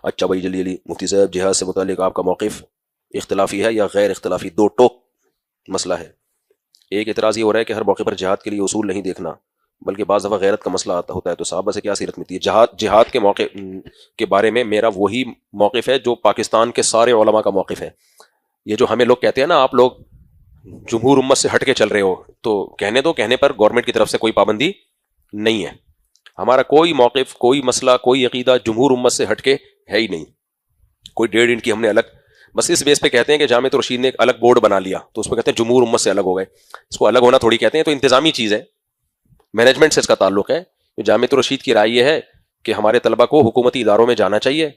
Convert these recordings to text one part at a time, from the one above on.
اچھا بھائی جلدی جلدی مفتی صاحب جہاد سے متعلق آپ کا موقف اختلافی ہے یا غیر اختلافی؟ دو ٹوک مسئلہ ہے. ایک اعتراض یہ ہو رہا ہے کہ ہر موقع پر جہاد کے لیے اصول نہیں دیکھنا، بلکہ بعض دفعہ غیرت کا مسئلہ آتا ہوتا ہے، تو صحابہ سے کیا سیرت ملتی ہے؟ جہاد کے موقع کے بارے میں میرا وہی موقف ہے جو پاکستان کے سارے علماء کا موقف ہے. یہ جو ہمیں لوگ کہتے ہیں نا آپ لوگ جمہور امت سے ہٹ کے چل رہے ہو، تو کہنے دو، کہنے پر گورنمنٹ کی طرف سے کوئی پابندی نہیں ہے. ہمارا کوئی موقف، کوئی مسئلہ، کوئی عقیدہ جمہور امت سے ہٹ کے ہے ہی نہیں. کوئی 1.5 انچ کی ہم نے الگ، بس اس بیس پہ کہتے ہیں کہ جامعۃ الرشید نے ایک الگ بورڈ بنا لیا تو اس پہ کہتے ہیں جمہور امت سے الگ ہو گئے. اس کو الگ ہونا تھوڑی کہتے ہیں، تو انتظامی چیز ہے، مینجمنٹ سے اس کا تعلق ہے. جامعۃ الرشید کی رائے یہ ہے کہ ہمارے طلبہ کو حکومتی اداروں میں جانا چاہیے،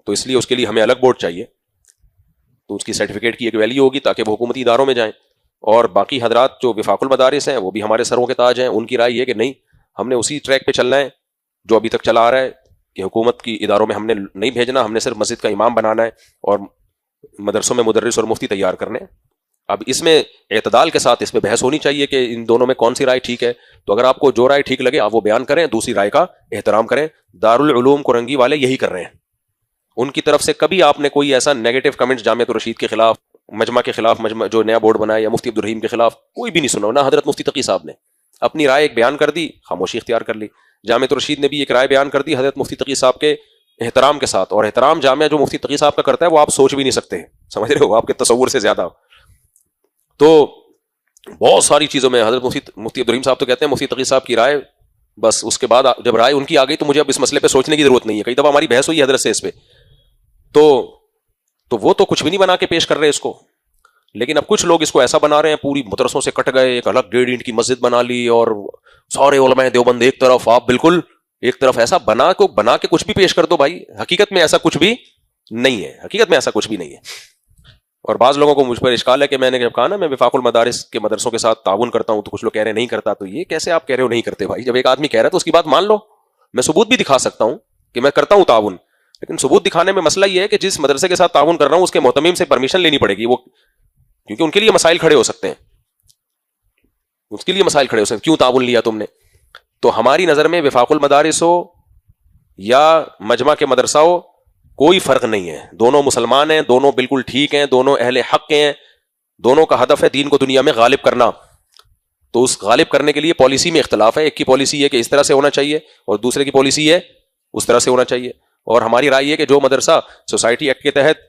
تو اس لیے اس کے لیے ہمیں الگ بورڈ چاہیے، تو اس کی سرٹیفکیٹ کی ایک ویلیو ہوگی تاکہ وہ حکومتی اداروں میں جائیں. اور باقی حضرات جو وفاق المدارس ہیں وہ بھی ہمارے سروں کے تاج ہیں، ان کی رائے یہ کہ نہیں، ہم نے اسی ٹریک پہ چلنا ہے جو ابھی تک چلا آ رہا ہے کہ حکومت کی اداروں میں ہم نے نہیں بھیجنا، ہم نے صرف مسجد کا امام بنانا ہے اور مدرسوں میں مدرس اور مفتی تیار کرنے. اب اس میں اعتدال کے ساتھ اس پہ بحث ہونی چاہیے کہ ان دونوں میں کون سی رائے ٹھیک ہے. تو اگر آپ کو جو رائے ٹھیک لگے آپ وہ بیان کریں، دوسری رائے کا احترام کریں. دارالعلوم کورنگی والے یہی کر رہے ہیں، ان کی طرف سے کبھی آپ نے کوئی ایسا نیگیٹو کمنٹس جامعۃ الرشید کے خلاف، مجمع کے خلاف، مجمع جو نیا بورڈ بنایا، یا مفتی عبدالرحیم کے خلاف کوئی بھی نہیں سنا. نہ حضرت مفتی تقی صاحب نے اپنی رائے ایک بیان کر دی، خاموشی اختیار کر لی. جامعۃ الرشید نے بھی ایک رائے بیان کر دی حضرت مفتی تقی صاحب کے احترام کے ساتھ، اور احترام جامعہ جو مفتی تقی صاحب کا کرتا ہے وہ آپ سوچ بھی نہیں سکتے، سمجھ رہے ہو، آپ کے تصور سے زیادہ. تو بہت ساری چیزوں میں حضرت مفتی عبدالرحیم صاحب تو کہتے ہیں مفتی تقی صاحب کی رائے، بس اس کے بعد جب رائے ان کی آ گئی تو مجھے اب اس مسئلے پہ سوچنے کی ضرورت نہیں ہے. کئی دفعہ ہماری بحث ہوئی حضرت سے اس پہ، تو وہ تو کچھ بھی نہیں بنا کے پیش کر رہے اس کو. لیکن اب کچھ لوگ اس کو ایسا بنا رہے ہیں، پوری مدرسوں سے کٹ گئے، ایک الگ 1.5 انچ کی مسجد بنا لی، اور سارے علماء دیوبند ایک طرف، آپ بالکل ایک طرف. ایسا بنا کے کچھ بھی پیش کر دو بھائی، حقیقت میں ایسا کچھ بھی نہیں ہے، حقیقت میں ایسا کچھ بھی نہیں ہے. اور بعض لوگوں کو مجھ پر اشکال ہے کہ میں نے جب کہا نا میں وفاق المدارس کے مدرسوں کے ساتھ تعاون کرتا ہوں، تو کچھ لوگ کہہ رہے ہیں نہیں کرتا. تو یہ کیسے آپ کہہ رہے ہو نہیں کرتے بھائی؟ جب ایک آدمی کہہ رہا ہے تو اس کی بات مان لو. میں ثبوت بھی دکھا سکتا ہوں کہ میں کرتا ہوں تعاون، لیکن ثبوت دکھانے میں مسئلہ یہ ہے کہ جس مدرسے کے ساتھ تعاون کر رہا ہوں اس کے محتمیم سے پرمیشن لینی پڑے گی، وہ کیونکہ ان کے لیے مسائل کھڑے ہو سکتے ہیں، اس کے لیے مسائل کھڑے ہو سکتے ہیں، کیوں تعاون لیا تم نے. تو ہماری نظر میں وفاق المدارس ہو یا مجمع کے مدرسہ ہو، کوئی فرق نہیں ہے. دونوں مسلمان ہیں، دونوں بالکل ٹھیک ہیں، دونوں اہل حق ہیں، دونوں کا ہدف ہے دین کو دنیا میں غالب کرنا. تو اس غالب کرنے کے لیے پالیسی میں اختلاف ہے. ایک کی پالیسی ہے کہ اس طرح سے ہونا چاہیے، اور دوسرے کی پالیسی ہے اس طرح سے ہونا چاہیے. اور ہماری رائے یہ کہ جو مدرسہ سوسائٹی ایکٹ کے تحت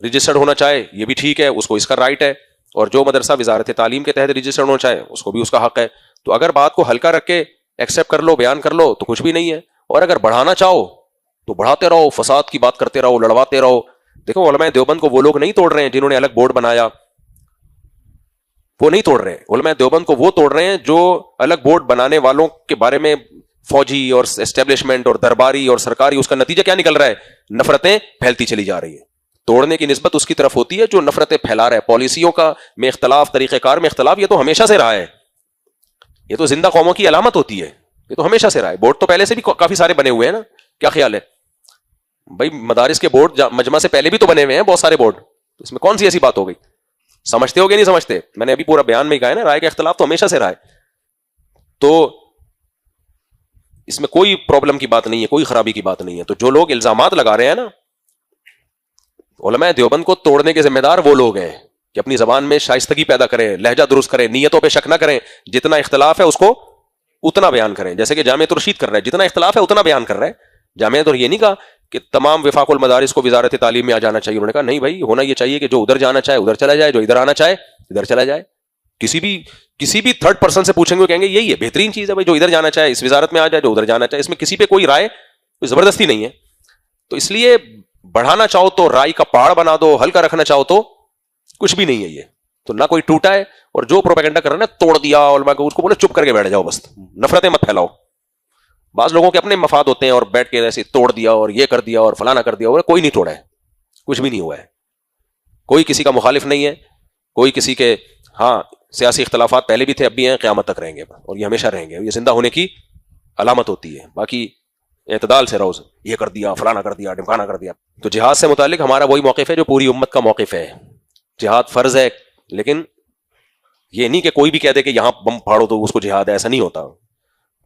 رجسٹرڈ ہونا چاہے یہ بھی ٹھیک ہے، اس کو اس کا رائٹ ہے، اور جو مدرسہ وزارت تعلیم کے تحت رجسٹرڈ ہونا چاہے اس کو بھی اس کا حق ہے. تو اگر بات کو ہلکا رکھ کے ایکسیپٹ کر لو، بیان کر لو، تو کچھ بھی نہیں ہے. اور اگر بڑھانا چاہو تو بڑھاتے رہو، فساد کی بات کرتے رہو، لڑواتے رہو. دیکھو علماء دیوبند کو وہ لوگ نہیں توڑ رہے ہیں جنہوں نے الگ بورڈ بنایا، وہ نہیں توڑ رہے ہیں. علماء دیوبند کو وہ توڑ رہے ہیں جو الگ بورڈ بنانے والوں کے بارے میں فوجی اور اسٹیبلشمنٹ اور درباری اور سرکاری، اس کا نتیجہ کیا نکل رہا ہے؟ نفرتیں پھیلتی چلی جا رہی ہیں. توڑنے کی نسبت اس کی طرف ہوتی ہے جو نفرتیں پھیلا رہا ہے. پالیسیوں کا میں اختلاف، طریقہ کار میں اختلاف، یہ تو ہمیشہ سے رہا ہے، یہ تو زندہ قوموں کی علامت ہوتی ہے، یہ تو ہمیشہ سے رہا ہے. بورڈ تو پہلے سے بھی کافی سارے بنے ہوئے ہیں نا، کیا خیال ہے بھائی؟ مدارس کے بورڈ مجمع سے پہلے بھی تو بنے ہوئے ہیں بہت سارے بورڈ، اس میں کون سی ایسی بات ہو گئی؟ سمجھتے ہو گے نہیں سمجھتے؟ میں نے ابھی پورا بیان میں ہی کہا ہے نا، رائے کا اختلاف تو ہمیشہ سے رہا ہے. تو اس میں کوئی پرابلم کی بات نہیں ہے، کوئی خرابی کی بات نہیں ہے. تو جو لوگ الزامات لگا رہے ہیں نا، علماء دیوبند کو توڑنے کے ذمہ دار وہ لوگ ہیں کہ اپنی زبان میں شائستگی پیدا کریں، لہجہ درست کریں، نیتوں پہ شک نہ کریں. جتنا اختلاف ہے اس کو اتنا بیان کریں، جیسے کہ جامعۃ الرشید کر رہا ہے، جتنا اختلاف ہے اتنا بیان کر رہا ہے. جامعۃ اور یہ نہیں کہا کہ تمام وفاق المدارس کو وزارت تعلیم میں آ جانا چاہیے. انہوں نے کہا نہیں بھائی، ہونا یہ چاہیے کہ جو ادھر جانا چاہے ادھر چلا جائے، جو ادھر آنا چاہے ادھر چلا جائے. کسی بھی تھرڈ پرسن سے پوچھیں گے کہیں گے یہی ہے بہترین چیز ہے بھائی، جو ادھر جانا چاہے اس وزارت میں آ جائے، جو ادھر جانا چاہے. اس میں کسی پہ کوئی رائے، کوئی زبردستی نہیں ہے. تو اس لیے بڑھانا چاہو تو رائی کا پہاڑ بنا دو، ہلکا رکھنا چاہو تو کچھ بھی نہیں ہے. یہ تو نہ کوئی ٹوٹا ہے، اور جو پروپیگنڈا کر رہے ہیں توڑ دیا علماء کو، اس کو بولے چپ کر کے بیٹھ جاؤ، بس نفرتیں مت پھیلاؤ. بعض لوگوں کے اپنے مفاد ہوتے ہیں اور بیٹھ کے ایسے توڑ دیا اور یہ کر دیا اور فلانا کر دیا. اور کوئی نہیں توڑا ہے، کچھ بھی نہیں ہوا ہے، کوئی کسی کا مخالف نہیں ہے، کوئی کسی کے، ہاں سیاسی اختلافات پہلے بھی تھے، اب بھی ہیں، قیامت تک رہیں گے، اور یہ ہمیشہ رہیں گے. یہ زندہ ہونے کی علامت ہوتی ہے. باقی اعتدال سے رہو، یہ کر دیا، فلانا کر دیا، ڈمکانا کر دیا. تو جہاد سے متعلق ہمارا وہی موقف ہے جو پوری امت کا موقف ہے. جہاد فرض ہے، لیکن یہ نہیں کہ کوئی بھی کہہ دے کہ یہاں بم پھاڑو تو اس کو جہاد ہے، ایسا نہیں ہوتا.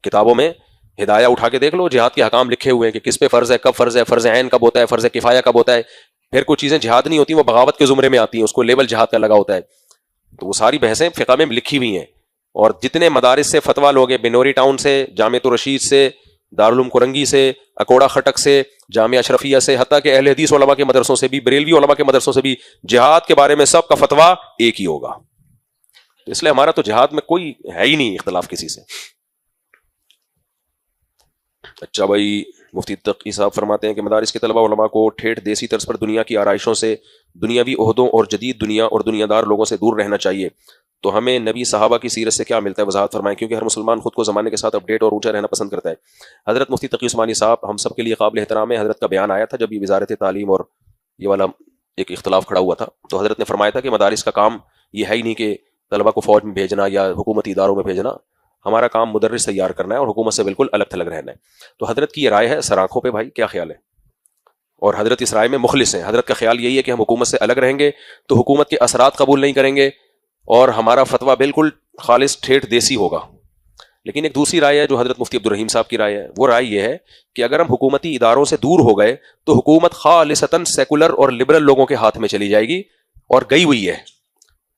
کتابوں میں ہدایہ اٹھا کے دیکھ لو، جہاد کے حکام لکھے ہوئے ہیں کہ کس پہ فرض ہے، کب فرض ہے، فرض عین کب ہوتا ہے، فرض کفایہ کب ہوتا ہے. پھر کچھ چیزیں جہاد نہیں ہوتی، وہ بغاوت کے زمرے میں آتی ہیں، اس کو لیبل جہاد کا لگا ہوتا ہے. تو وہ ساری بحثیں فقہ میں لکھی ہوئی ہیں. اور جتنے مدارس سے فتویٰ لوگ ہیں، بنوری ٹاؤن سے، جامعۃ الرشید سے، دارالعلوم کرنگی سے، اکوڑا خٹک سے، جامعہ اشرفیہ سے، حتیٰ کہ اہل حدیث علماء کے مدرسوں سے بھی، بریلوی علماء کے مدرسوں سے بھی، جہاد کے بارے میں سب کا فتویٰ ایک ہی ہوگا. تو اس لیے ہمارا تو جہاد میں کوئی ہے ہی نہیں اختلاف کسی سے. اچھا بھائی، مفتی تقی صاحب فرماتے ہیں کہ مدارس کے طلبہ علماء کو ٹھیٹھ دیسی طرز پر دنیا کی آرائشوں سے، دنیاوی عہدوں اور جدید دنیا اور دنیا دار لوگوں سے دور رہنا چاہیے. تو ہمیں نبی صحابہ کی سیرت سے کیا ملتا ہے، وضاحت فرمائیں، کیونکہ ہر مسلمان خود کو زمانے کے ساتھ اپڈیٹ اور اونچا رہنا پسند کرتا ہے. حضرت مفتی تقی عثمانی صاحب ہم سب کے لیے قابل احترام ہے. حضرت کا بیان آیا تھا جب یہ وزارت تعلیم اور یہ والا ایک اختلاف کھڑا ہوا تھا، تو حضرت نے فرمایا تھا کہ مدارس کا کام یہ ہے ہی نہیں کہ طلبہ کو فوج میں بھیجنا یا حکومتی اداروں میں بھیجنا، ہمارا کام مدرس تیار کرنا ہے اور حکومت سے بالکل الگ تھلگ رہنا ہے. تو حضرت کی یہ رائے ہے سراخوں پہ. بھائی کیا خیال ہے؟ اور حضرت اس رائے میں مخلص ہیں. حضرت کا خیال یہی ہے کہ ہم حکومت سے الگ رہیں گے تو حکومت کے اثرات قبول نہیں کریں گے اور ہمارا فتویٰ بالکل خالص ٹھیٹھ دیسی ہوگا. لیکن ایک دوسری رائے ہے جو حضرت مفتی عبدالرحیم صاحب کی رائے ہے. وہ رائے یہ ہے کہ اگر ہم حکومتی اداروں سے دور ہو گئے تو حکومت خالصتاً سیکولر اور لبرل لوگوں کے ہاتھ میں چلی جائے گی، اور گئی ہوئی ہے.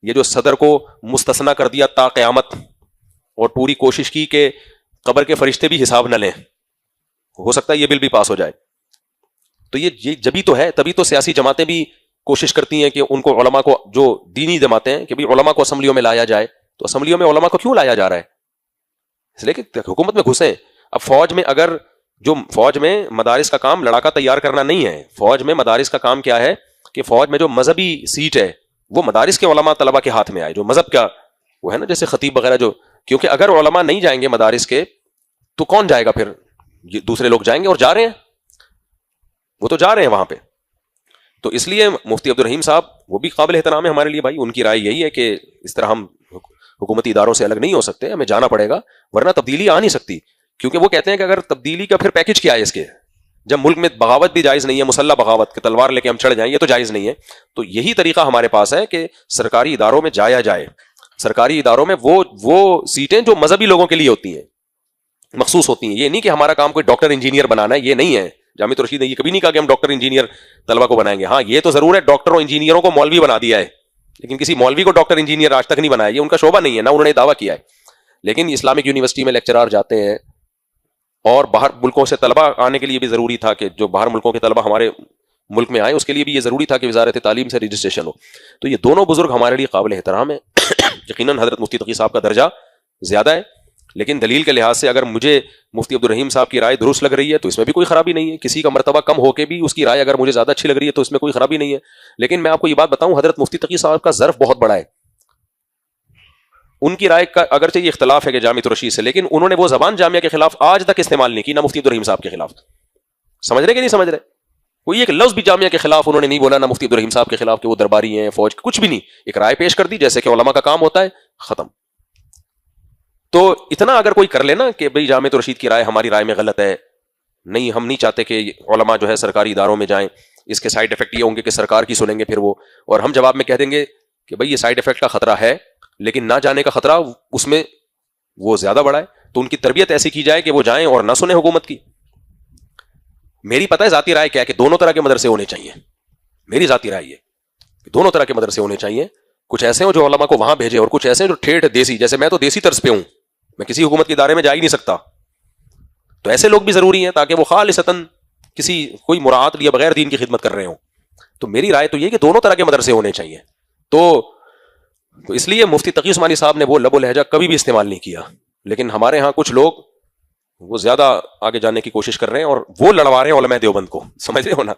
یہ جو صدر کو مستثنی کر دیا تا قیامت، اور پوری کوشش کی کہ قبر کے فرشتے بھی حساب نہ لیں، ہو سکتا ہے یہ بل بھی پاس ہو جائے. تو یہ جبھی تو ہے، تبھی تو سیاسی جماعتیں بھی کوشش کرتی ہیں کہ ان کو علماء کو، جو دینی جماعتیں ہیں، کہ بھی علماء کو اسمبلیوں میں لایا جائے. تو اسمبلیوں میں علماء کو کیوں لایا جا رہا ہے؟ اس لیے کہ حکومت میں گھسیں. اب فوج میں اگر فوج میں مدارس کا کام لڑاکا تیار کرنا نہیں ہے، فوج میں مدارس کا کام کیا ہے کہ فوج میں جو مذہبی سیٹ ہے وہ مدارس کے علماء طلبہ کے ہاتھ میں آئے، جو مذہب کا وہ ہے نا، جیسے خطیب وغیرہ جو. کیونکہ اگر علماء نہیں جائیں گے مدارس کے تو کون جائے گا پھر؟ دوسرے لوگ جائیں گے، اور جا رہے ہیں، وہ تو جا رہے ہیں وہاں پہ. تو اس لیے مفتی عبدالرحیم صاحب وہ بھی قابل احترام ہے ہمارے لیے. بھائی ان کی رائے یہی ہے کہ اس طرح ہم حکومتی اداروں سے الگ نہیں ہو سکتے، ہمیں جانا پڑے گا، ورنہ تبدیلی آ نہیں سکتی. کیونکہ وہ کہتے ہیں کہ اگر تبدیلی کا پھر پیکج کیا ہے اس کے، جب ملک میں بغاوت بھی جائز نہیں ہے، مسلح بغاوت کہ تلوار لے کے ہم چڑھ جائیں، یہ تو جائز نہیں ہے. تو یہی طریقہ ہمارے پاس ہے کہ سرکاری اداروں میں جایا جائے. سرکاری اداروں میں وہ سیٹیں جو مذہبی لوگوں کے لیے ہوتی ہیں، مخصوص ہوتی ہیں. یہ نہیں کہ ہمارا کام کوئی ڈاکٹر انجینئر بنانا ہے، یہ نہیں ہے. جامعۃ الرشید نے یہ کبھی نہیں کہا کہ ہم ڈاکٹر انجینئر طلبہ کو بنائیں گے. ہاں یہ تو ضرور ہے، ڈاکٹروں انجینئروں کو مولوی بنا دیا ہے، لیکن کسی مولوی کو ڈاکٹر انجینئر آج تک نہیں بنایا. یہ ان کا شعبہ نہیں ہے، نہ انہوں نے دعویٰ کیا ہے. لیکن اسلامک یونیورسٹی میں لیکچرار جاتے ہیں، اور باہر ملکوں سے طلبہ آنے کے لیے بھی ضروری تھا کہ جو باہر ملکوں کے طلبہ ہمارے ملک میں آئے، اس کے لیے بھی یہ ضروری تھا کہ وزارت تعلیم سے رجسٹریشن ہو. تو یہ دونوں بزرگ ہمارے لیے قابل احترام ہیں. یقیناً حضرت مفتی تقی صاحب کا درجہ زیادہ ہے، لیکن دلیل کے لحاظ سے اگر مجھے مفتی عبدالرحیم صاحب کی رائے درست لگ رہی ہے تو اس میں بھی کوئی خرابی نہیں ہے. کسی کا مرتبہ کم ہو کے بھی اس کی رائے اگر مجھے زیادہ اچھی لگ رہی ہے تو اس میں کوئی خرابی نہیں ہے. لیکن میں آپ کو یہ بات بتاؤں، حضرت مفتی تقی صاحب کا ظرف بہت بڑا ہے. ان کی رائے کا اگرچہ یہ اختلاف ہے کہ جامعۃ الرشید سے، لیکن انہوں نے وہ زبان جامعہ کے خلاف آج تک استعمال نہیں کی، نہ مفتی عبدالرحیم صاحب کے خلاف. سمجھ رہے کہ نہیں سمجھ رہے؟ کوئی ایک لفظ بھی جامعہ کے خلاف انہوں نے نہیں بولا، نہ مفتی عبدالرحیم صاحب کے خلاف کہ وہ درباری ہیں، فوج، کچھ بھی نہیں. ایک رائے پیش کر دی جیسے کہ علماء کا کام ہوتا ہے، ختم. تو اتنا اگر کوئی کر لینا کہ بھئی جامعۃ الرشید کی رائے ہماری رائے میں غلط ہے، نہیں ہم نہیں چاہتے کہ علماء جو ہے سرکاری اداروں میں جائیں، اس کے سائیڈ افیکٹ یہ ہوں گے کہ سرکار کی سنیں گے پھر وہ، اور ہم جواب میں کہہ دیں گے کہ بھئی یہ سائیڈ افیکٹ کا خطرہ ہے لیکن نہ جانے کا خطرہ اس میں وہ زیادہ بڑا ہے. تو ان کی تربیت ایسی کی جائے کہ وہ جائیں اور نہ سنیں حکومت کی. میری پتہ ہے ذاتی رائے کیا ہے کہ دونوں طرح کے مدرسے ہونے چاہیے. میری ذاتی رائے یہ کہ دونوں طرح کے مدرسے ہونے چاہیے. کچھ ایسے ہوں جو علماء کو وہاں بھیجے، اور کچھ ایسے ہیں جو ٹھیٹھ دیسی، جیسے میں تو دیسی طرز پہ ہوں، میں کسی حکومت کے ادارے میں جا ہی نہیں سکتا. تو ایسے لوگ بھی ضروری ہیں تاکہ وہ خالصتاً کسی کوئی مراعات لیے بغیر دین کی خدمت کر رہے ہوں. تو میری رائے تو یہ کہ دونوں طرح کے مدرسے ہونے چاہیے. تو اس لیے مفتی تقی عثمانی صاحب نے وہ لب و لہجہ کبھی بھی استعمال نہیں کیا. لیکن ہمارے ہاں کچھ لوگ وہ زیادہ آگے جانے کی کوشش کر رہے ہیں اور وہ لڑوا رہے ہیں علماء دیوبند کو، سمجھ رہے ہو نا؟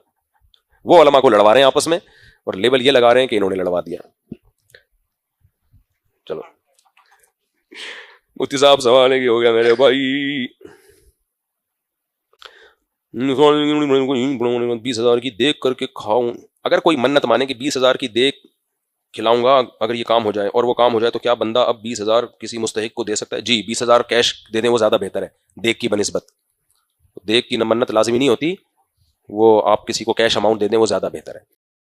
وہ علماء کو لڑوا رہے ہیں آپس میں، اور لیبل یہ لگا رہے ہیں کہ انہوں نے لڑوا دیا. چلو مفتی صاحب سوال ہے کہ ہو گیا میرے بھائی. 20,000 کی دیکھ کر کے کھاؤں، اگر کوئی منت مانے کہ 20,000 کی دیکھ کھلاؤں گا اگر یہ کام ہو جائے، اور وہ کام ہو جائے، تو کیا بندہ اب 20,000 کسی مستحق کو دے سکتا ہے؟ جی، 20,000 کیش دے دیں، وہ زیادہ بہتر ہے دیکھ کی بنسبت. دیکھ کی منت لازمی نہیں ہوتی، وہ آپ کسی کو کیش اماؤنٹ دے دیں وہ زیادہ بہتر ہے.